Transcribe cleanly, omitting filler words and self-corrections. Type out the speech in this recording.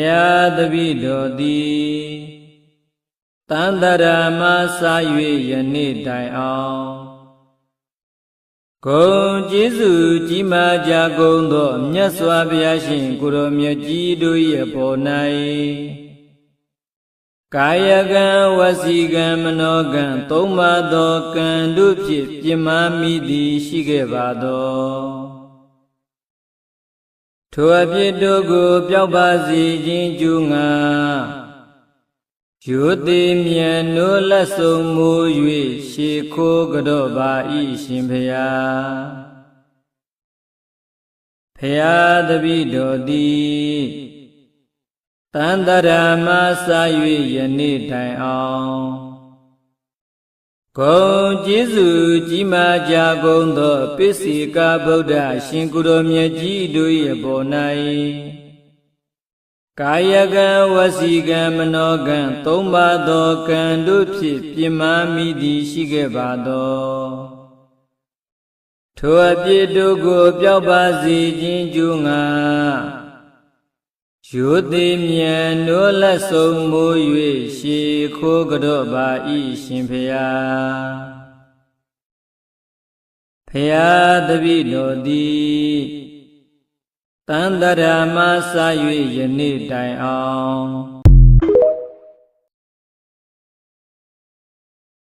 ယာတပိတော်သည်တန်တရာမစာ၍ယနေ့တိုင်အောင်ဂုဏ်ကျေးဇူးကြီးမားကြကုန်သောမြတ်စွာဘုရားရှင်ကိုရောမြတ်ကြီးတို့၏အပေါ်၌ကာယကံဝစီကံမနောကံသုံးပါးသောကံတို့ဖြင့်ပြမမိသည်ရှိခဲ့ပါသောထိုအဖြစ်တို့ကိုပျောက်ပါစေခြင်းကျူးငါရိုသေမြတ်နိုးလက်ဆုံးမူ၍ရှေခိုးကြော့ပါ၏ရှင်ဘုရားဘုရားတပည့်တော်သည်တန်တရာမစာ၍ယနေ့တိုင်အောင်ဂုဏ်ကျေးဇူးကြီးမားကြကုန်သောပိစိကဗုဒ္ဓရှင်ကိုရောမြတ်ကြီးတို့၏အပေါ်၌ကာယကံဝစီကံမနောကံသုံးပါးသောကံတို့ဖြင့်ပြမမိသည်ရှိခဲ့ပါသောထိုအပြစ်တို့ကိုပျောက်ပါစေခြင်းကျူးငါရိုသေမြတ်နိုးလက်ဆုံးမူ၍ရှေခိုးကြော့ပါ၏ရှင်ဘုရားဘုရားတပည့်တော်သည်တန်တရာမစာ၍ယနေ့တိုင်အောင်